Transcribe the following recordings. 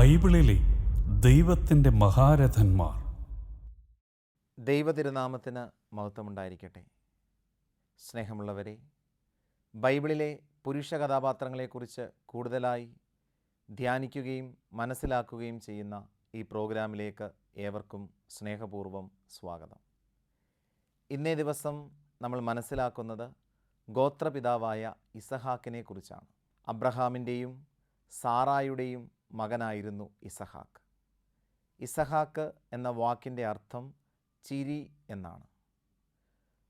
ബൈബിളിലെ ദൈവത്തിൻ്റെ മഹാരഥന്മാർ. ദൈവതിരുനാമത്തിന് മഹത്വമുണ്ടായിരിക്കട്ടെ. സ്നേഹമുള്ളവരെ, ബൈബിളിലെ പുരുഷ കഥാപാത്രങ്ങളെക്കുറിച്ച് കൂടുതലായി ധ്യാനിക്കുകയും മനസ്സിലാക്കുകയും ചെയ്യുന്ന ഈ പ്രോഗ്രാമിലേക്ക് ഏവർക്കും സ്നേഹപൂർവ്വം സ്വാഗതം. ഇന്നേ ദിവസം നമ്മൾ മനസ്സിലാക്കുന്നത് ഗോത്രപിതാവായ ഇസഹാക്കിനെ കുറിച്ചാണ്. അബ്രഹാമിൻ്റെയും സാറായുടെയും മകനായിരുന്നു ഇസഹാക്ക്. ഇസഹാക്ക് എന്ന വാക്കിൻ്റെ അർത്ഥം ചിരി എന്നാണ്.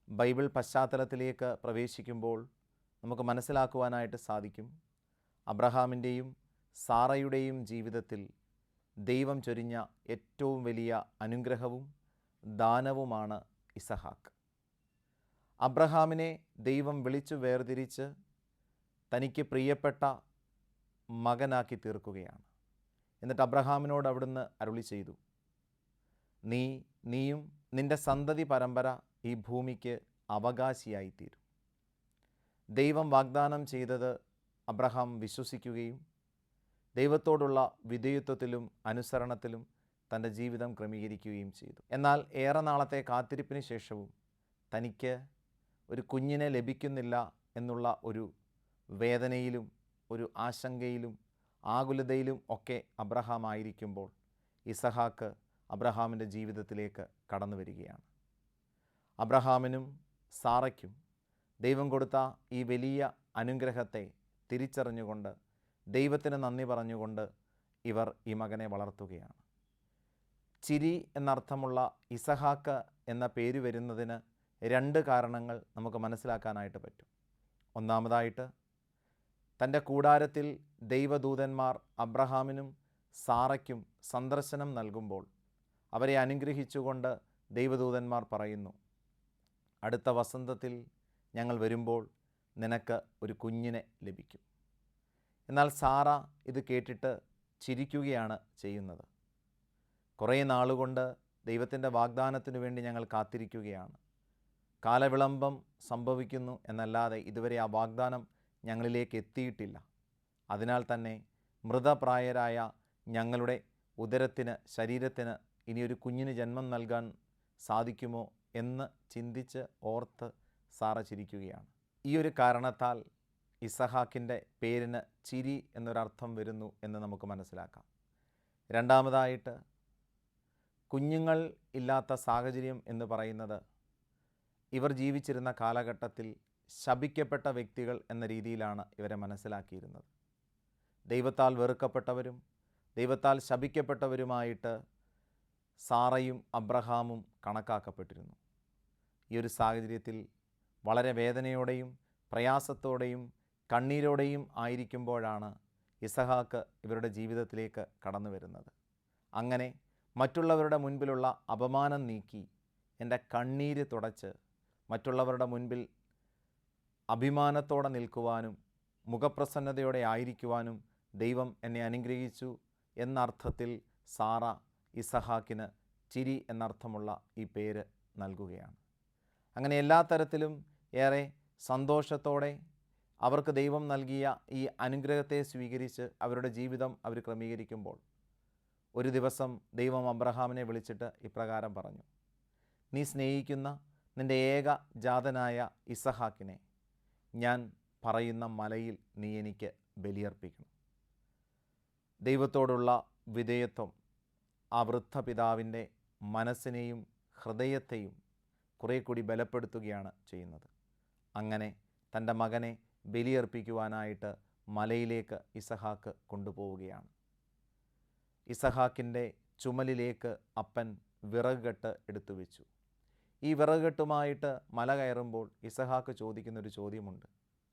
ബൈബിൾ പശ്ചാത്തലത്തിലേക്ക് പ്രവേശിക്കുമ്പോൾ നമുക്ക് മനസ്സിലാക്കുവാനായിട്ട് സാധിക്കും, അബ്രഹാമിൻ്റെയും സാറയുടെയും ജീവിതത്തിൽ ദൈവം ചൊരിഞ്ഞ ഏറ്റവും വലിയ അനുഗ്രഹവും ദാനവുമാണ് ഇസഹാക്ക്. അബ്രഹാമിനെ ദൈവം വിളിച്ചു വേർതിരിച്ച് തനിക്ക് പ്രിയപ്പെട്ട മകനാക്കി തീർക്കുകയാണ്. എന്നിട്ട് അബ്രഹാമിനോട് അവിടുന്ന് അരുളി ചെയ്തു, നീയും നിൻ്റെ സന്തതി പരമ്പര ഈ ഭൂമിക്ക് അവകാശിയായിത്തീരും. ദൈവം വാഗ്ദാനം ചെയ്തത് അബ്രഹാം വിശ്വസിക്കുകയും ദൈവത്തോടുള്ള വിധേയത്വത്തിലും അനുസരണത്തിലും തൻ്റെ ജീവിതം ക്രമീകരിക്കുകയും ചെയ്തു. എന്നാൽ ഏറെ നാളത്തെ കാത്തിരിപ്പിന് ശേഷവും തനിക്ക് ഒരു കുഞ്ഞിനെ ലഭിക്കുന്നില്ല എന്നുള്ള ഒരു വേദനയിലും ഒരു ആശങ്കയിലും ആകുലതയിലും ഒക്കെ അബ്രഹാം ആയിരിക്കുമ്പോൾ ഇസഹാക്ക് അബ്രഹാമിൻ്റെ ജീവിതത്തിലേക്ക് കടന്നു വരികയാണ്. അബ്രഹാമിനും സാറയ്ക്കും ദൈവം കൊടുത്ത ഈ വലിയ അനുഗ്രഹത്തെ തിരിച്ചറിഞ്ഞുകൊണ്ട് ദൈവത്തിന് നന്ദി പറഞ്ഞുകൊണ്ട് ഇവർ ഈ മകനെ വളർത്തുകയാണ്. ചിരി എന്നർത്ഥമുള്ള ഇസഹാക്ക് എന്ന പേര് വരുന്നതിന് രണ്ട് കാരണങ്ങൾ നമുക്ക് മനസ്സിലാക്കാനായിട്ട് പറ്റും. ഒന്നാമതായിട്ട്, തൻ്റെ കൂടാരത്തിൽ ദൈവദൂതന്മാർ അബ്രഹാമിനും സാറയ്ക്കും സന്ദർശനം നൽകുമ്പോൾ അവരെ അനുഗ്രഹിച്ചുകൊണ്ട് ദൈവദൂതന്മാർ പറയുന്നു, അടുത്ത വസന്തത്തിൽ ഞങ്ങൾ വരുമ്പോൾ നിനക്ക് ഒരു കുഞ്ഞിനെ ലഭിക്കും. എന്നാൽ സാറ ഇത് കേട്ടിട്ട് ചിരിക്കുകയാണ് ചെയ്യുന്നത്. കുറേ നാളുകൊണ്ട് ദൈവത്തിൻ്റെ വാഗ്ദാനത്തിനു വേണ്ടി ഞങ്ങൾ കാത്തിരിക്കുകയാണ്, കാലവിളംബം സംഭവിക്കുന്നു എന്നല്ലാതെ ഇതുവരെ ആ വാഗ്ദാനം ഞങ്ങളിലേക്ക് എത്തിയിട്ടില്ല. അതിനാൽ തന്നെ മൃതപ്രായരായ ഞങ്ങളുടെ ഉദരത്തിന് ശരീരത്തിന് ഇനിയൊരു കുഞ്ഞിന് ജന്മം നൽകാൻ സാധിക്കുമോ എന്ന് ചിന്തിച്ച് ഓർത്ത് സാറ ചിരിക്കുകയാണ്. ഈ ഒരു കാരണത്താൽ ഇസഹാക്കിൻ്റെ പേരിന് ചിരി എന്നൊരർത്ഥം വരുന്നു എന്ന് നമുക്ക് മനസ്സിലാക്കാം. രണ്ടാമതായിട്ട്, കുഞ്ഞുങ്ങൾ ഇല്ലാത്ത സാഹചര്യം എന്ന് പറയുന്നത് ഇവർ ജീവിച്ചിരുന്ന കാലഘട്ടത്തിൽ ശപിക്കപ്പെട്ട വ്യക്തികൾ എന്ന രീതിയിലാണ് ഇവരെ മനസ്സിലാക്കിയിരുന്നത്. ദൈവത്താൽ വെറുക്കപ്പെട്ടവരും ദൈവത്താൽ ശപിക്കപ്പെട്ടവരുമായിട്ട് സാറയും അബ്രഹാമും കണക്കാക്കപ്പെട്ടിരുന്നു. ഈ ഒരു സാഹചര്യത്തിൽ വളരെ വേദനയോടെയും പ്രയാസത്തോടെയും കണ്ണീരോടെയും ആയിരിക്കുമ്പോഴാണ് ഇസഹാക്ക് ഇവരുടെ ജീവിതത്തിലേക്ക് കടന്നു വരുന്നത്. അങ്ങനെ മറ്റുള്ളവരുടെ മുൻപിലുള്ള അപമാനം നീക്കി എൻ്റെ കണ്ണീര് തുടച്ച് മറ്റുള്ളവരുടെ മുൻപിൽ അഭിമാനത്തോടെ നിൽക്കുവാനും മുഖപ്രസന്നതയോടെ ആയിരിക്കുവാനും ദൈവം എന്നെ അനുഗ്രഹിച്ചു എന്നർത്ഥത്തിൽ സാറ ഇസഹാക്കിന് ചിരി എന്നർത്ഥമുള്ള ഈ പേര് നൽകുകയാണ്. അങ്ങനെ എല്ലാ തരത്തിലും ഏറെ സന്തോഷത്തോടെ അവർക്ക് ദൈവം നൽകിയ ഈ അനുഗ്രഹത്തെ സ്വീകരിച്ച് അവരുടെ ജീവിതം അവർ ക്രമീകരിക്കുമ്പോൾ ഒരു ദിവസം ദൈവം അബ്രഹാമിനെ വിളിച്ചിട്ട് ഇപ്രകാരം പറഞ്ഞു, നീ സ്നേഹിക്കുന്ന നിൻ്റെ ഏകജാതനായ ഇസഹാക്കിനെ ഞാൻ പറയുന്ന മലയിൽ നീ എനിക്ക് ബലിയർപ്പിക്കണം. ദൈവത്തോടുള്ള വിധേയത്വം ആ വൃദ്ധ പിതാവിൻ്റെ മനസ്സിനെയും ഹൃദയത്തെയും കുറേ കൂടി ബലപ്പെടുത്തുകയാണ് ചെയ്യുന്നത്. അങ്ങനെ തൻ്റെ മകനെ ബലിയർപ്പിക്കുവാനായിട്ട് മലയിലേക്ക് ഇസഹാക്ക് കൊണ്ടുപോവുകയാണ്. ഇസഹാക്കിൻ്റെ ചുമലിലേക്ക് അപ്പൻ വിറകുകെട്ട് എടുത്തു വെച്ചു. ഈ വിറകുകെട്ടുമായിട്ട് മല കയറുമ്പോൾ ഇസഹാക്ക് ചോദിക്കുന്നൊരു ചോദ്യമുണ്ട്,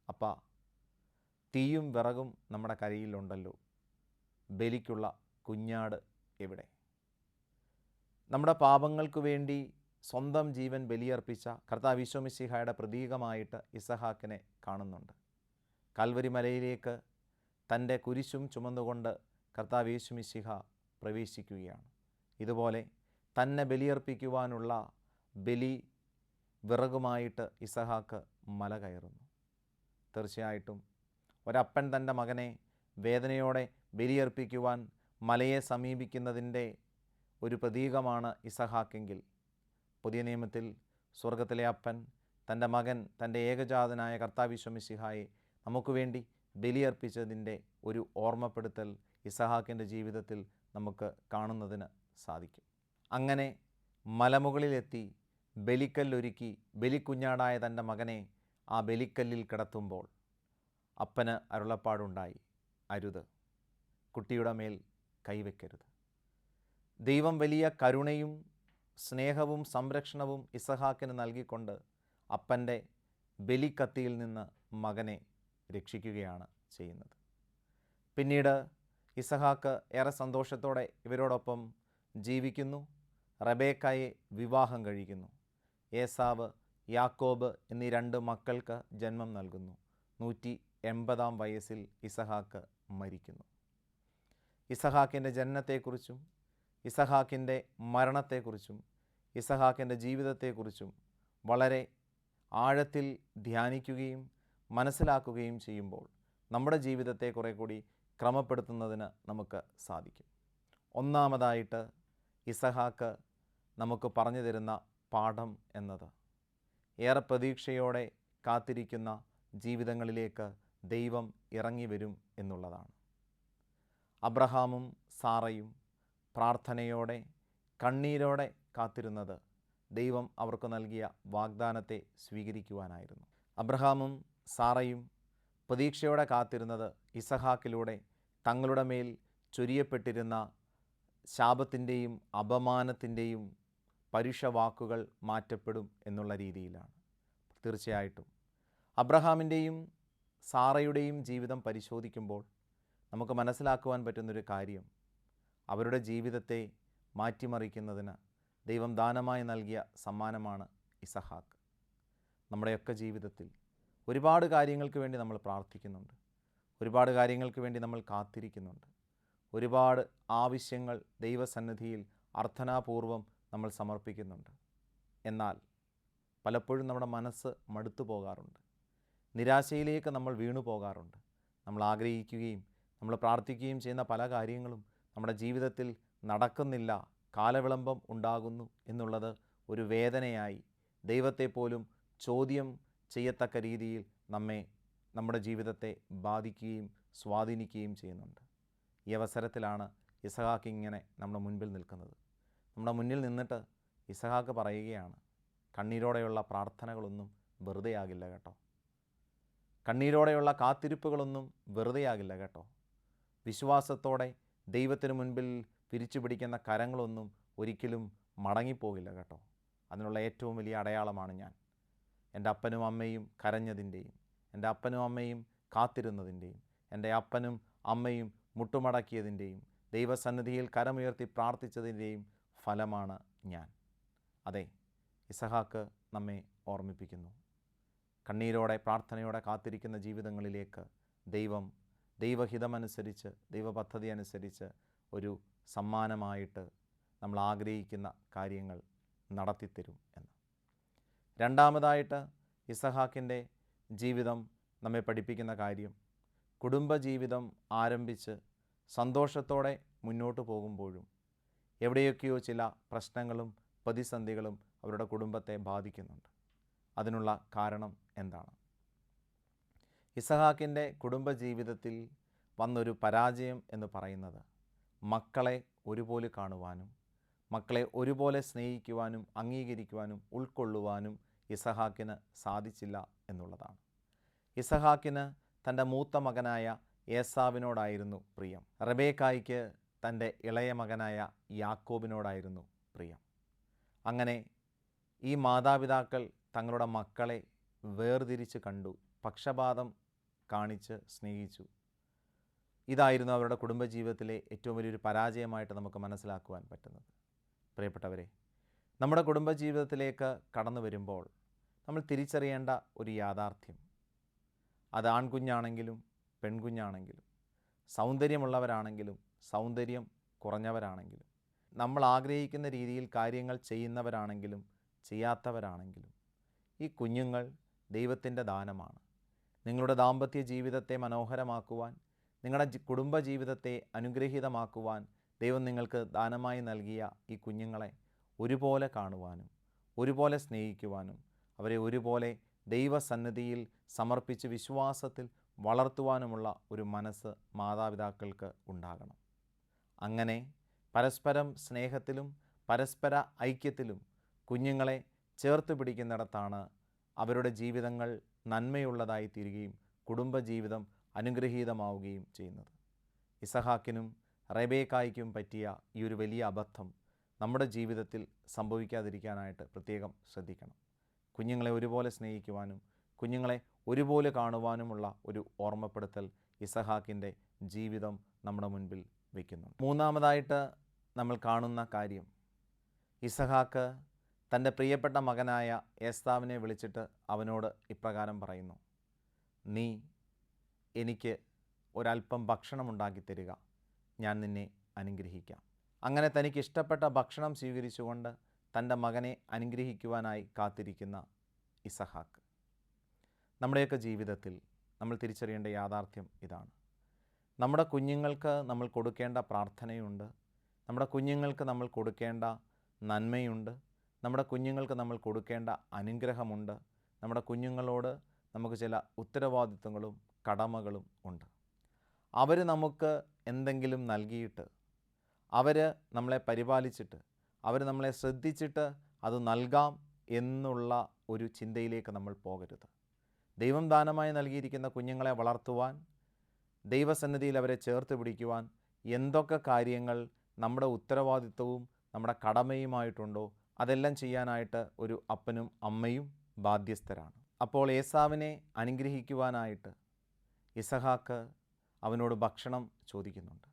അപ്പാ, തീയും വിറകും നമ്മുടെ കരയിലുണ്ടല്ലോ, ബലിക്കുള്ള കുഞ്ഞാട് എവിടെ? നമ്മുടെ പാപങ്ങൾക്ക് വേണ്ടി സ്വന്തം ജീവൻ ബലിയർപ്പിച്ച കർത്താവ് ഈശോ മിശിഹായുടെ പ്രതീകമായിട്ട് ഇസഹാക്കിനെ കാണുന്നുണ്ട്. കൽവരി മലയിലേക്ക് തൻ്റെ കുരിശും ചുമന്നുകൊണ്ട് കർത്താവ് ഈശോ മിശിഹ പ്രവേശിക്കുകയാണ്. ഇതുപോലെ തന്നെ ബലിയർപ്പിക്കുവാനുള്ള ബലി വിറകുമായിട്ട് ഇസഹാക്ക് മല കയറുന്നു. തീർച്ചയായിട്ടും ഒരപ്പൻ തൻ്റെ മകനെ വേദനയോടെ ബലിയർപ്പിക്കുവാൻ മലയെ സമീപിക്കുന്നതിൻ്റെ ഒരു പ്രതീകമാണ് ഇസഹാക്കെങ്കിൽ, പുതിയ നിയമത്തിൽ സ്വർഗത്തിലെ അപ്പൻ തൻ്റെ മകൻ, തൻ്റെ ഏകജാതനായ കർത്താവ് മിശിഹായെ നമുക്ക് വേണ്ടി ബലിയർപ്പിച്ചതിൻ്റെ ഒരു ഓർമ്മപ്പെടുത്തൽ ഇസഹാക്കിൻ്റെ ജീവിതത്തിൽ നമുക്ക് കാണുന്നതിന് സാധിക്കും. അങ്ങനെ മലമുകളിലെത്തി ബലിക്കല്ലൊരുക്കി ബലിക്കുഞ്ഞാടായ തൻ്റെ മകനെ ആ ബലിക്കല്ലിൽ കിടത്തുമ്പോൾ അപ്പന് അരുളപ്പാടുണ്ടായി, അരുത്, കുട്ടിയുടെ മേൽ കൈവയ്ക്കരുത്. ദൈവം വലിയ കരുണയും സ്നേഹവും സംരക്ഷണവും ഇസഹാക്കിന് നൽകിക്കൊണ്ട് അപ്പൻ്റെ ബലിക്കത്തിയിൽ നിന്ന് മകനെ രക്ഷിക്കുകയാണ് ചെയ്യുന്നത്. പിന്നീട് ഇസഹാക്ക് ഏറെ സന്തോഷത്തോടെ ഇവരോടൊപ്പം ജീവിക്കുന്നു. റബേക്കായെ വിവാഹം കഴിക്കുന്നു. ഏസാവ്, യാക്കോബ് എന്നീ 2 മക്കൾക്ക് ജന്മം നൽകുന്നു. 180 വയസ്സിൽ ഇസഹാക്ക് മരിക്കുന്നു. ഇസഹാക്കിൻ്റെ ജനനത്തെക്കുറിച്ചും ഇസഹാക്കിൻ്റെ മരണത്തെക്കുറിച്ചും ഇസഹാക്കിൻ്റെ ജീവിതത്തെക്കുറിച്ചും വളരെ ആഴത്തിൽ ധ്യാനിക്കുകയും മനസ്സിലാക്കുകയും ചെയ്യുമ്പോൾ നമ്മുടെ ജീവിതത്തെ കുറെ കൂടി ക്രമപ്പെടുത്തുന്നതിന് നമുക്ക് സാധിക്കും. ഒന്നാമതായിട്ട് ഇസഹാക്ക് നമുക്ക് പറഞ്ഞു തരുന്ന പാഠം എന്നത് ഏറെ പ്രതീക്ഷയോടെ കാത്തിരിക്കുന്ന ജീവിതങ്ങളിലേക്ക് ദൈവം ഇറങ്ങി വരും എന്നുള്ളതാണ്. അബ്രഹാമും സാറയും പ്രാർത്ഥനയോടെ കണ്ണീരോടെ കാത്തിരുന്നത് ദൈവം അവർക്ക് നൽകിയ വാഗ്ദാനത്തെ സ്വീകരിക്കുവാനായിരുന്നു. അബ്രഹാമും സാറയും പ്രതീക്ഷയോടെ കാത്തിരുന്നത് ഇസഹാക്കിലൂടെ തങ്ങളുടെ മേൽ ചൊരിയപ്പെട്ടിരുന്ന ശാപത്തിൻ്റെയും അപമാനത്തിൻ്റെയും പരുഷവാക്കുകൾ മാറ്റപ്പെടും എന്നുള്ള രീതിയിലാണ്. തീർച്ചയായിട്ടും അബ്രഹാമിൻ്റെയും സാറയുടെയും ജീവിതം പരിശോധിക്കുമ്പോൾ നമുക്ക് മനസ്സിലാക്കുവാൻ പറ്റുന്നൊരു കാര്യം, അവരുടെ ജീവിതത്തെ മാറ്റിമറിക്കുന്നതിന് ദൈവം ദാനമായി നൽകിയ സമ്മാനമാണ് ഇസഹാക്ക്. നമ്മുടെയൊക്കെ ജീവിതത്തിൽ ഒരുപാട് കാര്യങ്ങൾക്ക് വേണ്ടി നമ്മൾ പ്രാർത്ഥിക്കുന്നുണ്ട്, ഒരുപാട് കാര്യങ്ങൾക്ക് വേണ്ടി നമ്മൾ കാത്തിരിക്കുന്നുണ്ട്, ഒരുപാട് ആവശ്യങ്ങൾ ദൈവസന്നിധിയിൽ അർത്ഥനാപൂർവം നമ്മൾ സമർപ്പിക്കുന്നുണ്ട്. എന്നാൽ പലപ്പോഴും നമ്മുടെ മനസ്സ് മടുത്തു പോകാറുണ്ട്, നിരാശയിലേക്ക് നമ്മൾ വീണു പോകാറുണ്ട്. നമ്മൾ ആഗ്രഹിക്കുകയും നമ്മൾ പ്രാർത്ഥിക്കുകയും ചെയ്യുന്ന പല കാര്യങ്ങളും നമ്മുടെ ജീവിതത്തിൽ നടക്കുന്നില്ല, കാലവിളംബം ഉണ്ടാകുന്നു എന്നുള്ളത് ഒരു വേദനയായി ദൈവത്തെ പോലും ചോദ്യം ചെയ്യത്തക്ക രീതിയിൽ നമ്മുടെ ജീവിതത്തെ ബാധിക്കുകയും സ്വാധീനിക്കുകയും ചെയ്യുന്നുണ്ട്. ഈ അവസരത്തിലാണ് ഇസഹാക്ക് ഇങ്ങനെ നമ്മുടെ മുൻപിൽ നിൽക്കുന്നത്. നമ്മുടെ മുന്നിൽ നിന്നിട്ട് ഇസഹാക്ക് പറയുകയാണ്, കണ്ണീരോടെയുള്ള പ്രാർത്ഥനകളൊന്നും വെറുതെയാകില്ല കേട്ടോ, കണ്ണീരോടെയുള്ള കാത്തിരിപ്പുകളൊന്നും വെറുതെയാകില്ല കേട്ടോ, വിശ്വാസത്തോടെ ദൈവത്തിന് മുൻപിൽ പിരിച്ചു പിടിക്കുന്ന കരങ്ങളൊന്നും ഒരിക്കലും മടങ്ങിപ്പോകില്ല കേട്ടോ. അതിനുള്ള ഏറ്റവും വലിയ അടയാളമാണ് ഞാൻ. എൻ്റെ അപ്പനും അമ്മയും കരഞ്ഞതിൻ്റെയും, എൻ്റെ അപ്പനും അമ്മയും കാത്തിരുന്നതിൻ്റെയും, എൻ്റെ അപ്പനും അമ്മയും മുട്ടുമടക്കിയതിൻ്റെയും, ദൈവസന്നിധിയിൽ കരമുയർത്തി പ്രാർത്ഥിച്ചതിൻ്റെയും ഫലമാണ് ഞാൻ. അതെ, ഇസഹാക്ക് നമ്മെ ഓർമ്മിപ്പിക്കുന്നു. കണ്ണീരോടെ പ്രാർത്ഥനയോടെ കാത്തിരിക്കുന്ന ജീവിതങ്ങളിലേക്ക് ദൈവഹിതമനുസരിച്ച്, ദൈവപദ്ധതി അനുസരിച്ച് ഒരു സമ്മാനമായിട്ട് നമ്മൾ ആഗ്രഹിക്കുന്ന കാര്യങ്ങൾ നടത്തിത്തരും എന്ന്. രണ്ടാമതായിട്ട് ഇസഹാക്കിൻ്റെ ജീവിതം നമ്മെ പഠിപ്പിക്കുന്ന കാര്യം, കുടുംബജീവിതം ആരംഭിച്ച് സന്തോഷത്തോടെ മുന്നോട്ട് പോകുമ്പോഴും എവിടെയൊക്കെയോ ചില പ്രശ്നങ്ങളും പ്രതിസന്ധികളും അവരുടെ കുടുംബത്തെ ബാധിക്കുന്നുണ്ട്. അതിനുള്ള കാരണം എന്താണ്? ഇസഹാക്കിൻ്റെ കുടുംബജീവിതത്തിൽ വന്നൊരു പരാജയം എന്ന് പറയുന്നത് മക്കളെ ഒരുപോലെ കാണുവാനും മക്കളെ ഒരുപോലെ സ്നേഹിക്കുവാനും അംഗീകരിക്കുവാനും ഉൾക്കൊള്ളുവാനും ഇസഹാക്കിന് സാധിച്ചില്ല എന്നുള്ളതാണ്. ഇസഹാക്കിന് തൻ്റെ മൂത്ത മകനായ ഏസാവിനോടായിരുന്നു പ്രിയം. റബേക്കായ്ക്ക് തൻ്റെ ഇളയ മകനായ യാക്കോബിനോടായിരുന്നു പ്രിയം. അങ്ങനെ ഈ മാതാപിതാക്കൾ തങ്ങളുടെ മക്കളെ വേർതിരിച്ച് കണ്ടു, പക്ഷപാതം കാണിച്ച് സ്നേഹിച്ചു. ഇതായിരുന്നു അവരുടെ കുടുംബജീവിതത്തിലെ ഏറ്റവും വലിയൊരു പരാജയമായിട്ട് നമുക്ക് മനസ്സിലാക്കുവാൻ പറ്റുന്നത്. പ്രിയപ്പെട്ടവരെ, നമ്മുടെ കുടുംബജീവിതത്തിലേക്ക് കടന്നു വരുമ്പോൾ നമ്മൾ തിരിച്ചറിയേണ്ട ഒരു യാഥാർത്ഥ്യം, അത് ആൺകുഞ്ഞാണെങ്കിലും പെൺകുഞ്ഞാണെങ്കിലും, സൗന്ദര്യമുള്ളവരാണെങ്കിലും സൗന്ദര്യം കുറഞ്ഞവരാണെങ്കിലും, നമ്മൾ ആഗ്രഹിക്കുന്ന രീതിയിൽ കാര്യങ്ങൾ ചെയ്യുന്നവരാണെങ്കിലും ചെയ്യാത്തവരാണെങ്കിലും, ഈ കുഞ്ഞുങ്ങൾ ദൈവത്തിൻ്റെ ദാനമാണ്. നിങ്ങളുടെ ദാമ്പത്യ ജീവിതത്തെ മനോഹരമാക്കുവാൻ, നിങ്ങളുടെ കുടുംബ ജീവിതത്തെ അനുഗ്രഹീതമാക്കുവാൻ ദൈവം നിങ്ങൾക്ക് ദാനമായി നൽകിയ ഈ കുഞ്ഞുങ്ങളെ ഒരുപോലെ കാണുവാനും ഒരുപോലെ സ്നേഹിക്കുവാനും അവരെ ഒരുപോലെ ദൈവസന്നിധിയിൽ സമർപ്പിച്ച് വിശ്വാസത്തിൽ വളർത്തുവാനുമുള്ള ഒരു മനസ്സ് മാതാപിതാക്കൾക്ക് ഉണ്ടാകണം. അങ്ങനെ പരസ്പരം സ്നേഹത്തിലും പരസ്പര ഐക്യത്തിലും കുഞ്ഞുങ്ങളെ ചേർത്ത് പിടിക്കുന്നിടത്താണ് അവരുടെ ജീവിതങ്ങൾ നന്മയുള്ളതായി തീരുകയും കുടുംബജീവിതം അനുഗ്രഹീതമാവുകയും ചെയ്യുന്നത്. ഇസഹാക്കിനും റെബേക്കായ്ക്കും പറ്റിയ ഈ ഒരു വലിയ അബദ്ധം നമ്മുടെ ജീവിതത്തിൽ സംഭവിക്കാതിരിക്കാനായിട്ട് പ്രത്യേകം ശ്രദ്ധിക്കണം. കുഞ്ഞുങ്ങളെ ഒരുപോലെ സ്നേഹിക്കുവാനും കുഞ്ഞുങ്ങളെ ഒരുപോലെ കാണുവാനുമുള്ള ഒരു ഓർമ്മപ്പെടുത്തൽ ഇസഹാക്കിൻ്റെ ജീവിതം നമ്മുടെ മുൻപിൽ വയ്ക്കുന്നുണ്ട്. മൂന്നാമതായിട്ട് നമ്മൾ കാണുന്ന കാര്യം, ഇസഹാക്ക് തൻ്റെ പ്രിയപ്പെട്ട മകനായ ഏസാവിനെ വിളിച്ചിട്ട് അവനോട് ഇപ്രകാരം പറയുന്നു: നീ എനിക്ക് ഒരല്പം ഭക്ഷണം ഉണ്ടാക്കി തരിക, ഞാൻ നിന്നെ അനുഗ്രഹിക്കാം. അങ്ങനെ തനിക്ക് ഇഷ്ടപ്പെട്ട ഭക്ഷണം സ്വീകരിച്ചുകൊണ്ട് തൻ്റെ മകനെ അനുഗ്രഹിക്കുവാനായി കാത്തിരിക്കുന്ന ഇസഹാക്ക്. നമ്മുടെയൊക്കെ ജീവിതത്തിൽ നമ്മൾ തിരിച്ചറിയേണ്ട യാഥാർത്ഥ്യം ഇതാണ്. നമ്മുടെ കുഞ്ഞുങ്ങൾക്ക് നമ്മൾ കൊടുക്കേണ്ട പ്രാർത്ഥനയുണ്ട്, നമ്മുടെ കുഞ്ഞുങ്ങൾക്ക് നമ്മൾ കൊടുക്കേണ്ട നന്മയുണ്ട്, നമ്മുടെ കുഞ്ഞുങ്ങൾക്ക് നമ്മൾ കൊടുക്കേണ്ട അനുഗ്രഹമുണ്ട്, നമ്മുടെ കുഞ്ഞുങ്ങളോട് നമുക്ക് ചില ഉത്തരവാദിത്വങ്ങളും കടമകളും ഉണ്ട്. അവർ നമുക്ക് എന്തെങ്കിലും നൽകിയിട്ട്, അവർ നമ്മളെ പരിപാലിച്ചിട്ട്, അവർ നമ്മളെ ശ്രദ്ധിച്ചിട്ട് അത് നൽകാം എന്നുള്ള ഒരു ചിന്തയിലേക്ക് നമ്മൾ പോകരുത്. ദൈവം ദാനമായി നൽകിയിരിക്കുന്ന കുഞ്ഞുങ്ങളെ വളർത്തുവാൻ, ദൈവസന്നിധിയിൽ അവരെ ചേർത്ത് പിടിക്കുവാൻ എന്തൊക്കെ കാര്യങ്ങൾ നമ്മുടെ ഉത്തരവാദിത്വവും നമ്മുടെ കടമയുമായിട്ടുണ്ടോ അതെല്ലാം ചെയ്യാനായിട്ട് ഒരു അപ്പനും അമ്മയും ബാധ്യസ്ഥരാണ്. അപ്പോൾ ഏസാവിനെ അനുഗ്രഹിക്കുവാനായിട്ട് ഇസഹാക്ക് അവനോട് ഭക്ഷണം ചോദിക്കുന്നുണ്ട്.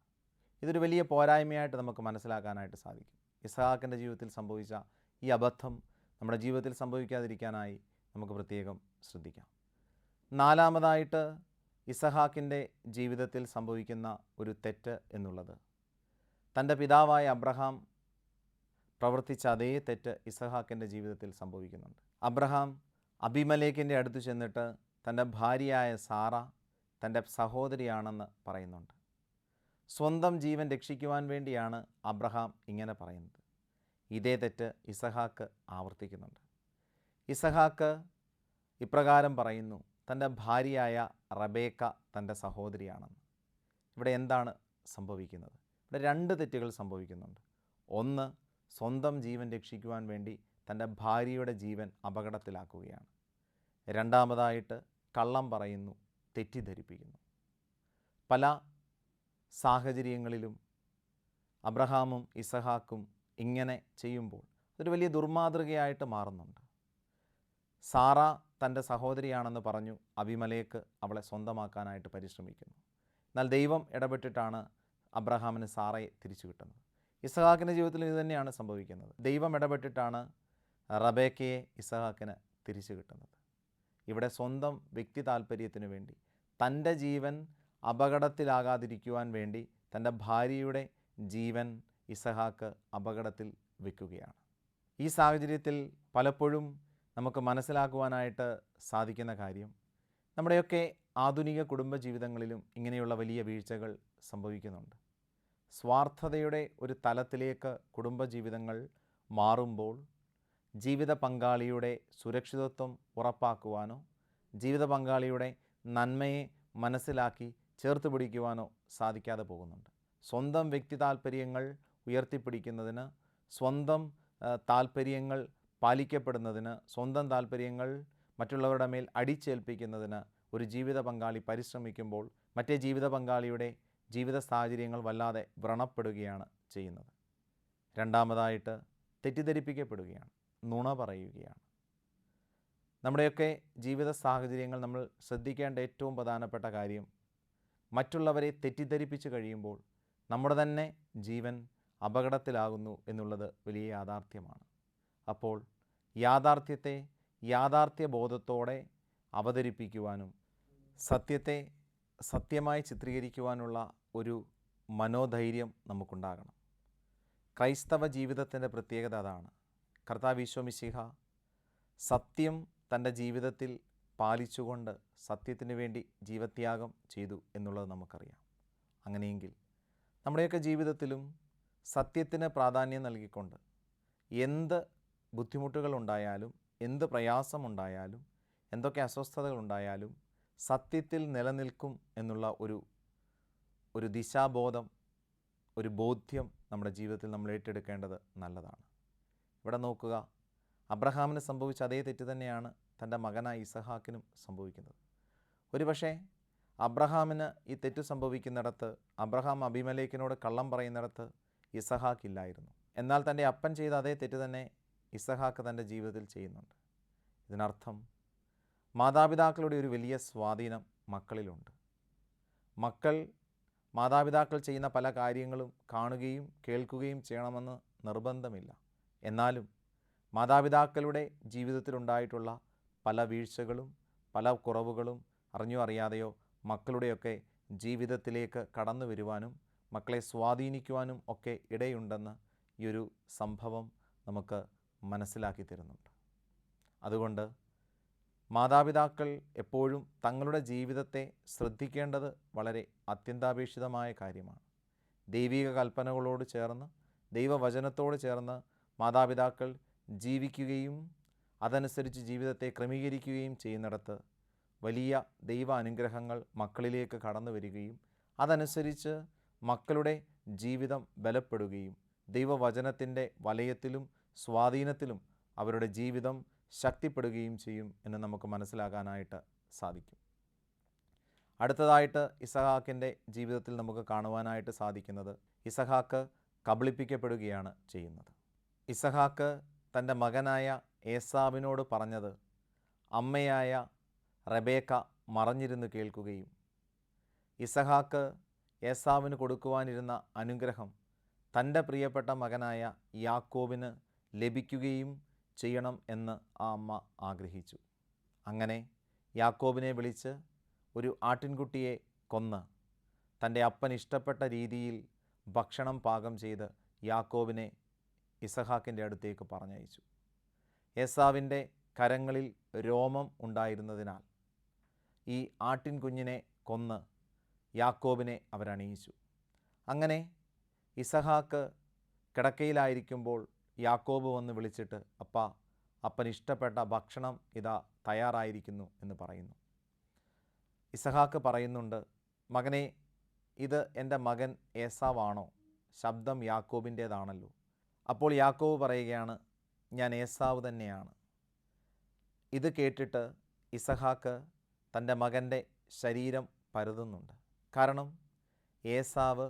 ഇതൊരു വലിയ പോരായ്മയായിട്ട് നമുക്ക് മനസ്സിലാക്കാനായിട്ട് സാധിക്കും. ഇസഹാക്കിൻ്റെ ജീവിതത്തിൽ സംഭവിച്ച ഈ അബദ്ധം നമ്മുടെ ജീവിതത്തിൽ സംഭവിക്കാതിരിക്കാനായി നമുക്ക് പ്രത്യേകം ശ്രദ്ധിക്കാം. നാലാമതായിട്ട് ഇസഹാക്കിൻ്റെ ജീവിതത്തിൽ സംഭവിക്കുന്ന ഒരു തെറ്റ് എന്നുള്ളത്, തൻ്റെ പിതാവായ അബ്രഹാം പ്രവർത്തിച്ച അതേ തെറ്റ് ഇസഹാക്കിൻ്റെ ജീവിതത്തിൽ സംഭവിക്കുന്നുണ്ട്. അബ്രഹാം അബിമലേക്കിൻ്റെ അടുത്ത് ചെന്നിട്ട് തൻ്റെ ഭാര്യയായ സാറ തൻ്റെ സഹോദരിയാണെന്ന് പറയുന്നുണ്ട്. സ്വന്തം ജീവൻ രക്ഷിക്കുവാൻ വേണ്ടിയാണ് അബ്രഹാം ഇങ്ങനെ പറയുന്നത്. ഇതേ തെറ്റ് ഇസഹാക്ക് ആവർത്തിക്കുന്നുണ്ട്. ഇസഹാക്ക് ഇപ്രകാരം പറയുന്നു, തൻ്റെ ഭാര്യയായ റബേക്ക തൻ്റെ സഹോദരിയാണെന്ന്. ഇവിടെ എന്താണ് സംഭവിക്കുന്നത്? ഇവിടെ രണ്ട് തെറ്റുകൾ സംഭവിക്കുന്നുണ്ട്. ഒന്ന്, സ്വന്തം ജീവൻ രക്ഷിക്കുവാൻ വേണ്ടി തൻ്റെ ഭാര്യയുടെ ജീവൻ അപകടത്തിലാക്കുകയാണ്. രണ്ടാമതായിട്ട് കള്ളം പറയുന്നു, തെറ്റിദ്ധരിപ്പിക്കുന്നു. പല സാഹചര്യങ്ങളിലും അബ്രഹാമും ഇസഹാക്കും ഇങ്ങനെ ചെയ്യുമ്പോൾ അതൊരു വലിയ ദുർമാതൃകയായിട്ട് മാറുന്നുണ്ട്. സാറ തൻ്റെ സഹോദരിയാണെന്ന് പറഞ്ഞു അബിമലേക്ക് അവളെ സ്വന്തമാക്കാനായിട്ട് പരിശ്രമിക്കുന്നു. എന്നാൽ ദൈവം ഇടപെട്ടിട്ടാണ് അബ്രഹാമിന് സാറയെ തിരിച്ചു കിട്ടുന്നത്. ഇസഹാക്കിൻ്റെ ജീവിതത്തിൽ ഇത് തന്നെയാണ് സംഭവിക്കുന്നത്. ദൈവം ഇടപെട്ടിട്ടാണ് റബേക്കയെ ഇസഹാക്കിന് തിരിച്ചു കിട്ടുന്നത്. ഇവിടെ സ്വന്തം വ്യക്തി താല്പര്യത്തിന് വേണ്ടി, തൻ്റെ ജീവൻ അപകടത്തിലാകാതിരിക്കുവാൻ വേണ്ടി തൻ്റെ ഭാര്യയുടെ ജീവൻ ഇസഹാക്ക് അപകടത്തിൽ വെക്കുകയാണ്. ഈ സാഹചര്യത്തിൽ പലപ്പോഴും നമുക്ക് മനസ്സിലാക്കുവാനായിട്ട് സാധിക്കുന്ന കാര്യം, നമ്മുടെയൊക്കെ ആധുനിക കുടുംബജീവിതങ്ങളിലും ഇങ്ങനെയുള്ള വലിയ വീഴ്ചകൾ സംഭവിക്കുന്നുണ്ട്. സ്വാർത്ഥതയുടെ ഒരു തലത്തിലേക്ക് കുടുംബജീവിതങ്ങൾ മാറുമ്പോൾ ജീവിത പങ്കാളിയുടെ സുരക്ഷിതത്വം ഉറപ്പാക്കുവാനോ ജീവിത പങ്കാളിയുടെ നന്മയെ മനസ്സിലാക്കി ചേർത്ത് പിടിക്കുവാനോ സാധിക്കാതെ പോകുന്നുണ്ട്. സ്വന്തം വ്യക്തി താല്പര്യങ്ങൾ ഉയർത്തിപ്പിടിക്കുന്നതിന്, സ്വന്തം താല്പര്യങ്ങൾ പാലിക്കപ്പെടുന്നതിന്, സ്വന്തം താല്പര്യങ്ങൾ മറ്റുള്ളവരുടെ മേൽ അടിച്ചേൽപ്പിക്കുന്നതിന് ഒരു ജീവിത പങ്കാളി പരിശ്രമിക്കുമ്പോൾ മറ്റേ ജീവിത പങ്കാളിയുടെ ജീവിത സാഹചര്യങ്ങൾ വല്ലാതെ വ്രണപ്പെടുകയാണ് ചെയ്യുന്നത്. രണ്ടാമതായിട്ട് തെറ്റിദ്ധരിപ്പിക്കപ്പെടുകയാണ്, നുണ പറയുകയാണ്. നമ്മുടെയൊക്കെ ജീവിത സാഹചര്യങ്ങൾ നമ്മൾ ശ്രദ്ധിക്കേണ്ട ഏറ്റവും പ്രധാനപ്പെട്ട കാര്യം, മറ്റുള്ളവരെ തെറ്റിദ്ധരിപ്പിച്ച് കഴിയുമ്പോൾ നമ്മുടെ തന്നെ ജീവൻ അപകടത്തിലാകുന്നു എന്നുള്ളത് വലിയ യാഥാർത്ഥ്യമാണ്. അപ്പോൾ യാഥാർത്ഥ്യത്തെ യാഥാർത്ഥ്യബോധത്തോടെ അവതരിപ്പിക്കുവാനും സത്യത്തെ സത്യമായി ചിത്രീകരിക്കുവാനുള്ള ഒരു മനോധൈര്യം നമുക്കുണ്ടാകണം. ക്രൈസ്തവ ജീവിതത്തിൻ്റെ പ്രത്യേകത അതാണ്. കർത്താവ് ഈശോ മിശിഹ സത്യം തൻ്റെ ജീവിതത്തിൽ പാലിച്ചുകൊണ്ട് സത്യത്തിന് വേണ്ടി ജീവത്യാഗം ചെയ്തു എന്നുള്ളത് നമുക്കറിയാം. അങ്ങനെയെങ്കിൽ നമ്മുടെയൊക്കെ ജീവിതത്തിലും സത്യത്തിന് പ്രാധാന്യം നൽകിക്കൊണ്ട് എന്ത് ബുദ്ധിമുട്ടുകളുണ്ടായാലും, എന്ത് പ്രയാസമുണ്ടായാലും, എന്തൊക്കെ അസ്വസ്ഥതകളുണ്ടായാലും സത്യത്തിൽ നിലനിൽക്കും എന്നുള്ള ഒരു ദിശാബോധം, ഒരു ബോധ്യം നമ്മുടെ ജീവിതത്തിൽ നമ്മൾ ഏറ്റെടുക്കേണ്ടത് നല്ലതാണ്. ഇവിടെ നോക്കുക, അബ്രഹാമിന് സംഭവിച്ച അതേ തെറ്റ് തന്നെയാണ് തൻ്റെ മകനായ ഇസഹാക്കിനും സംഭവിക്കുന്നത്. ഒരുപക്ഷെ അബ്രഹാമിന് ഈ തെറ്റ് സംഭവിക്കുന്നിടത്ത്, അബ്രഹാം അബീമലേക്കിനോട് കള്ളം പറയുന്നിടത്ത് ഇസഹാക്ക് ഇല്ലായിരുന്നു. എന്നാൽ തൻ്റെ അപ്പൻ ചെയ്ത അതേ തെറ്റ് തന്നെ ഇസഹാക്ക് തൻ്റെ ജീവിതത്തിൽ ചെയ്യുന്നുണ്ട്. ഇതിനർത്ഥം മാതാപിതാക്കളുടെ ഒരു വലിയ സ്വാധീനം മക്കളിലുണ്ട്. മക്കൾ മാതാപിതാക്കൾ ചെയ്യുന്ന പല കാര്യങ്ങളും കാണുകയും കേൾക്കുകയും ചെയ്യണമെന്ന് നിർബന്ധമില്ല. എന്നാലും മാതാപിതാക്കളുടെ ജീവിതത്തിലുണ്ടായിട്ടുള്ള പല വീഴ്ചകളും പല കുറവുകളും അറിഞ്ഞോ അറിയാതെയോ മക്കളുടെയൊക്കെ ജീവിതത്തിലേക്ക് കടന്നു വരുവാനും മക്കളെ സ്വാധീനിക്കുവാനും ഒക്കെ ഇടയുണ്ടെന്ന് ഈ ഒരു സംഭവം നമുക്ക് മനസ്സിലാക്കി തരുന്നുണ്ട്. അതുകൊണ്ട് മാതാപിതാക്കൾ എപ്പോഴും തങ്ങളുടെ ജീവിതത്തെ ശ്രദ്ധിക്കേണ്ടത് വളരെ അത്യന്താപേക്ഷിതമായ കാര്യമാണ്. ദൈവിക കൽപ്പനകളോട് ചേർന്ന്, ദൈവവചനത്തോട് ചേർന്ന് മാതാപിതാക്കൾ ജീവിക്കുകയും അതനുസരിച്ച് ജീവിതത്തെ ക്രമീകരിക്കുകയും ചെയ്യുന്നിടത്ത് വലിയ ദൈവ അനുഗ്രഹങ്ങൾ മക്കളിലേക്ക് കടന്നു വരികയും അതനുസരിച്ച് മക്കളുടെ ജീവിതം ബലപ്പെടുകയും ദൈവവചനത്തിൻ്റെ വലയത്തിലും സ്വാധീനത്തിലും അവരുടെ ജീവിതം ശക്തിപ്പെടുകയും ചെയ്യും എന്ന് നമുക്ക് മനസ്സിലാക്കാനായിട്ട് സാധിക്കും. അടുത്തതായിട്ട് ഇസഹാക്കിൻ്റെ ജീവിതത്തിൽ നമുക്ക് കാണുവാനായിട്ട് സാധിക്കുന്നത്, ഇസഹാക്ക് കബളിപ്പിക്കപ്പെടുകയാണ് ചെയ്യുന്നത്. ഇസഹാക്ക് തൻ്റെ മകനായ ഏസാവിനോട് പറഞ്ഞത് അമ്മയായ റെബേക്ക മറഞ്ഞിരുന്ന് കേൾക്കുകയും ഇസഹാക്ക് ഏസാവിന് കൊടുക്കുവാനിരുന്ന അനുഗ്രഹം തൻ്റെ പ്രിയപ്പെട്ട മകനായ യാക്കോബിന് ലഭിക്കുകയും ചെയ്യണം എന്ന് ആ അമ്മ ആഗ്രഹിച്ചു. അങ്ങനെ യാക്കോബിനെ വിളിച്ച് ഒരു ആട്ടിൻകുട്ടിയെ കൊന്ന് തൻ്റെ അപ്പൻ ഇഷ്ടപ്പെട്ട രീതിയിൽ ഭക്ഷണം പാകം ചെയ്ത് യാക്കോബിനെ ഇസഹാക്കിൻ്റെ അടുത്തേക്ക് പറഞ്ഞയച്ചു. ഏസാവിൻ്റെ കരങ്ങളിൽ രോമം ഉണ്ടായിരുന്നതിനാൽ ഈ ആട്ടിൻകുഞ്ഞിനെ കൊന്ന് യാക്കോബിനെ അവരണിയിച്ചു. അങ്ങനെ ഇസഹാക്ക് കിടക്കയിലായിരിക്കുമ്പോൾ യാക്കോബ് വന്ന് വിളിച്ചിട്ട്, അപ്പൻ ഇഷ്ടപ്പെട്ട ഭക്ഷണം ഇതാ തയ്യാറായിരിക്കുന്നു എന്ന് പറയുന്നു. ഇസഹാക്ക് പറയുന്നുണ്ട്, മകനെ, ഇത് എൻ്റെ മകൻ ഏസാവാണോ? ശബ്ദം യാക്കോബിൻ്റേതാണല്ലോ. അപ്പോൾ യാക്കോബ് പറയുകയാണ്, ഞാൻ ഏസാവ് തന്നെയാണ്. ഇത് കേട്ടിട്ട് ഇസഹാക്ക് തൻ്റെ മകൻ്റെ ശരീരം പരതുന്നുണ്ട്. കാരണം ഏസാവ്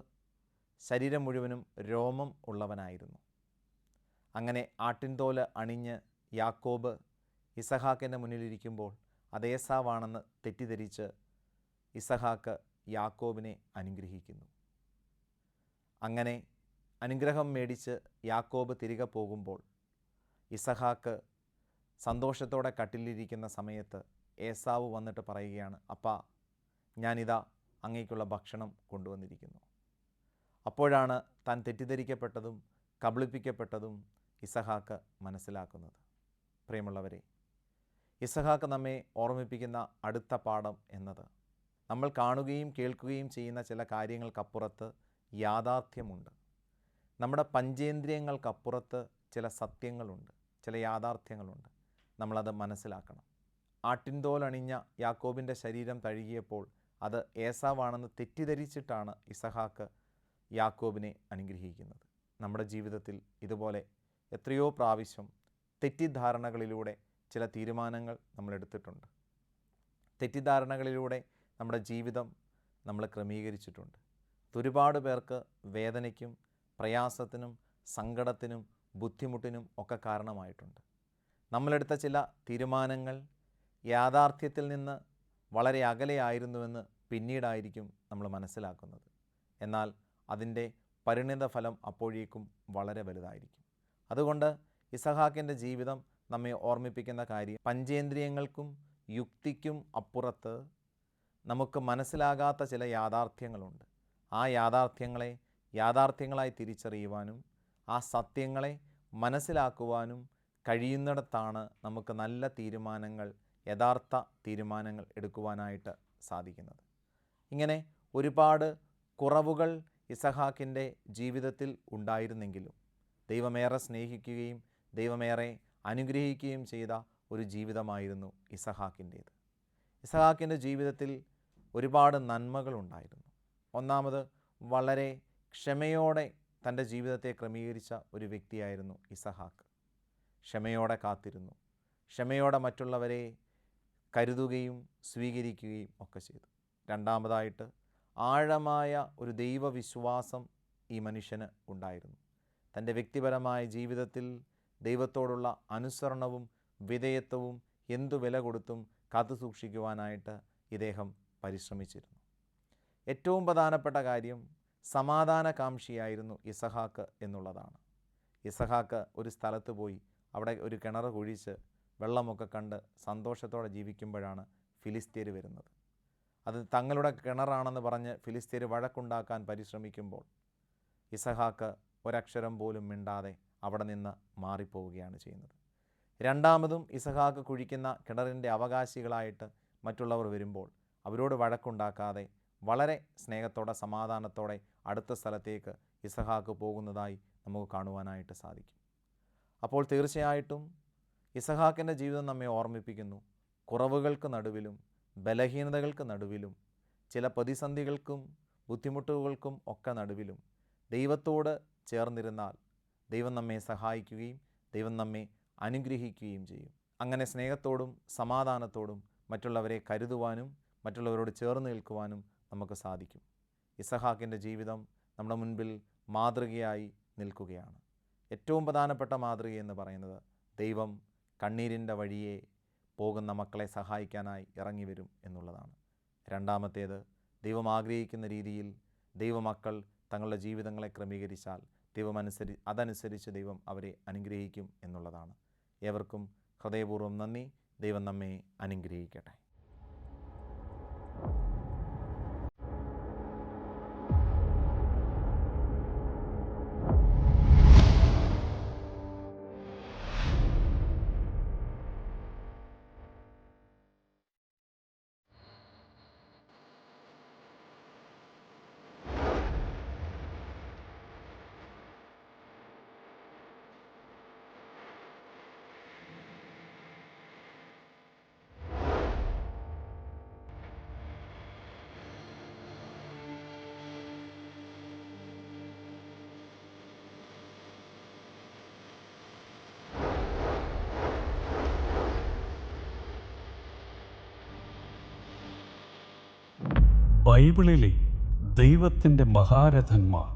ശരീരം മുഴുവനും രോമം ഉള്ളവനായിരുന്നു. അങ്ങനെ ആട്ടിൻതോല് അണിഞ്ഞ് യാക്കോബ് ഇസഹാക്കിൻ്റെ മുന്നിലിരിക്കുമ്പോൾ അത് ഏസാവാണെന്ന് തെറ്റിദ്ധരിച്ച് ഇസഹാക്ക് യാക്കോബിനെ അനുഗ്രഹിക്കുന്നു. അങ്ങനെ അനുഗ്രഹം മേടിച്ച് യാക്കോബ് തിരികെ പോകുമ്പോൾ ഇസഹാക്ക് സന്തോഷത്തോടെ കട്ടിലിരിക്കുന്ന സമയത്ത് ഏസാവ് വന്നിട്ട് പറയുകയാണ്, ഞാനിതാ അങ്ങേക്കുള്ള ഭക്ഷണം കൊണ്ടുവന്നിരിക്കുന്നു. അപ്പോഴാണ് താൻ തെറ്റിദ്ധരിക്കപ്പെട്ടതും കബളിപ്പിക്കപ്പെട്ടതും ഇസഹാക്ക് മനസ്സിലാക്കുന്നത്. പ്രിയമുള്ളവരെ, ഇസഹാക്ക് നമ്മെ ഓർമ്മിപ്പിക്കുന്ന അടുത്ത പാഠം എന്നത്, നമ്മൾ കാണുകയും കേൾക്കുകയും ചെയ്യുന്ന ചില കാര്യങ്ങൾക്കപ്പുറത്ത് യാഥാർത്ഥ്യമുണ്ട്. നമ്മുടെ പഞ്ചേന്ദ്രിയങ്ങൾക്കപ്പുറത്ത് ചില സത്യങ്ങളുണ്ട്, ചില യാഥാർത്ഥ്യങ്ങളുണ്ട്. നമ്മളത് മനസ്സിലാക്കണം. ആട്ടിൻതോലണിഞ്ഞ യാക്കോബിൻ്റെ ശരീരം തഴുകിയപ്പോൾ അത് ഏസാവാണെന്ന് തെറ്റിദ്ധരിച്ചിട്ടാണ് ഇസഹാക്ക് യാക്കോബിനെ അനുഗ്രഹിക്കുന്നത്. നമ്മുടെ ജീവിതത്തിൽ ഇതുപോലെ എത്രയോ പ്രാവശ്യം തെറ്റിദ്ധാരണകളിലൂടെ ചില തീരുമാനങ്ങൾ നമ്മൾ എടുത്തിട്ടുണ്ട്. തെറ്റിദ്ധാരണകളിലൂടെ നമ്മുടെ ജീവിതം നമ്മൾ ക്രമീകരിച്ചിട്ടുണ്ട്. ഒരുപാട് പേർക്ക് വേദനയ്ക്കും പ്രയാസത്തിനും സങ്കടത്തിനും ബുദ്ധിമുട്ടിനും ഒക്കെ കാരണമായിട്ടുണ്ട്. നമ്മളെടുത്ത ചില തീരുമാനങ്ങൾ യാഥാർത്ഥ്യത്തിൽ നിന്ന് വളരെ അകലെയായിരുന്നുവെന്ന് പിന്നീടായിരിക്കും നമ്മൾ മനസ്സിലാക്കുന്നത്. എന്നാൽ അതിൻ്റെ പരിണിത ഫലം അപ്പോഴേക്കും വളരെ വലുതായിരിക്കും. അതുകൊണ്ട് ഇസഹാക്കിൻ്റെ ജീവിതം നമ്മെ ഓർമ്മിപ്പിക്കുന്ന കാര്യം, പഞ്ചേന്ദ്രിയങ്ങൾക്കും യുക്തിക്കും അപ്പുറത്ത് നമുക്ക് മനസ്സിലാകാത്ത ചില യാഥാർത്ഥ്യങ്ങളുണ്ട്. ആ യാഥാർത്ഥ്യങ്ങളെ യാഥാർത്ഥ്യങ്ങളായി തിരിച്ചറിയുവാനും ആ സത്യങ്ങളെ മനസ്സിലാക്കുവാനും കഴിയുന്നിടത്താണ് നമുക്ക് നല്ല തീരുമാനങ്ങൾ, യഥാർത്ഥ തീരുമാനങ്ങൾ എടുക്കുവാനായിട്ട് സാധിക്കുന്നത്. ഇങ്ങനെ ഒരുപാട് കുറവുകൾ ഇസഹാക്കിൻ്റെ ജീവിതത്തിൽ ഉണ്ടായിരുന്നെങ്കിലും ദൈവമേറെ സ്നേഹിക്കുകയും ദൈവമേറെ അനുഗ്രഹിക്കുകയും ചെയ്ത ഒരു ജീവിതമായിരുന്നു ഇസഹാക്കിൻ്റേത്. ഇസഹാക്കിൻ്റെ ജീവിതത്തിൽ ഒരുപാട് നന്മകളുണ്ടായിരുന്നു. ഒന്നാമത്, വളരെ ക്ഷമയോടെ തൻ്റെ ജീവിതത്തെ ക്രമീകരിച്ച ഒരു വ്യക്തിയായിരുന്നു ഇസഹാക്ക്. ക്ഷമയോടെ കാത്തിരുന്നു, ക്ഷമയോടെ മറ്റുള്ളവരെ കരുതുകയും സ്വീകരിക്കുകയും ഒക്കെ ചെയ്തു. രണ്ടാമതായിട്ട്, ആഴമായ ഒരു ദൈവവിശ്വാസം ഈ മനുഷ്യന് ഉണ്ടായിരുന്നു. തൻ്റെ വ്യക്തിപരമായ ജീവിതത്തിൽ ദൈവത്തോടുള്ള അനുസരണവും വിധേയത്വവും എന്തു വില കൊടുത്തും കാത്തുസൂക്ഷിക്കുവാനായിട്ട് ഇദ്ദേഹം പരിശ്രമിച്ചിരുന്നു. ഏറ്റവും പ്രധാനപ്പെട്ട കാര്യം, സമാധാനകാംക്ഷിയായിരുന്നു ഇസഹാക്ക് എന്നുള്ളതാണ്. ഇസഹാക്ക് ഒരു സ്ഥലത്ത് പോയി അവിടെ ഒരു കിണർ കുഴിച്ച് വെള്ളമൊക്കെ കണ്ട് സന്തോഷത്തോടെ ജീവിക്കുമ്പോഴാണ് ഫിലിസ്തീർ വരുന്നത്. അത് തങ്ങളുടെ കിണറാണെന്ന് പറഞ്ഞ് ഫിലിസ്തീർ വഴക്കുണ്ടാക്കാൻ പരിശ്രമിക്കുമ്പോൾ ഇസഹാക്ക് ഒരക്ഷരം പോലും മിണ്ടാതെ അവിടെ നിന്ന് മാറിപ്പോവുകയാണ് ചെയ്യുന്നത്. രണ്ടാമതും ഇസഹാക്ക് കുഴിക്കുന്ന കിണറിൻ്റെ അവകാശികളായിട്ട് മറ്റുള്ളവർ വരുമ്പോൾ അവരോട് വഴക്കുണ്ടാക്കാതെ വളരെ സ്നേഹത്തോടെ സമാധാനത്തോടെ അടുത്ത സ്ഥലത്തേക്ക് ഇസഹാക്ക് പോകുന്നതായി നമുക്ക് കാണുവാനായിട്ട് സാധിക്കും. അപ്പോൾ തീർച്ചയായിട്ടും ഇസഹാക്കിൻ്റെ ജീവിതം നമ്മെ ഓർമ്മിപ്പിക്കുന്നു, കുറവുകൾക്ക് നടുവിലും ബലഹീനതകൾക്ക് നടുവിലും ചില പ്രതിസന്ധികൾക്കും ബുദ്ധിമുട്ടുകൾക്കും ഒക്കെ നടുവിലും ദൈവത്തോട് ചേർന്നിരുന്നാൽ ദൈവം നമ്മെ സഹായിക്കുകയും ദൈവം നമ്മെ അനുഗ്രഹിക്കുകയും ചെയ്യും. അങ്ങനെ സ്നേഹത്തോടും സമാധാനത്തോടും മറ്റുള്ളവരെ കരുതുവാനും മറ്റുള്ളവരോട് ചേർന്ന് നിൽക്കുവാനും നമുക്ക് സാധിക്കും. ഇസഹാക്കിൻ്റെ ജീവിതം നമ്മുടെ മുൻപിൽ മാതൃകയായി നിൽക്കുകയാണ്. ഏറ്റവും പ്രധാനപ്പെട്ട മാതൃകയെന്ന് പറയുന്നത്, ദൈവം കണ്ണീരിൻ്റെ വഴിയെ പോകുന്ന മക്കളെ സഹായിക്കാനായി ഇറങ്ങി വരും എന്നുള്ളതാണ്. രണ്ടാമത്തേത്, ദൈവം ആഗ്രഹിക്കുന്ന രീതിയിൽ ദൈവമക്കൾ തങ്ങളുടെ ജീവിതങ്ങളെ ക്രമീകരിച്ചാൽ അതനുസരിച്ച് ദൈവം അവരെ അനുഗ്രഹിക്കും എന്നുള്ളതാണ്. ഏവർക്കും ഹൃദയപൂർവ്വം നന്ദി. ദൈവം നമ്മെ അനുഗ്രഹിക്കട്ടെ. ബൈബിളിലെ ദൈവത്തിൻ്റെ മഹാരഥന്മാർ.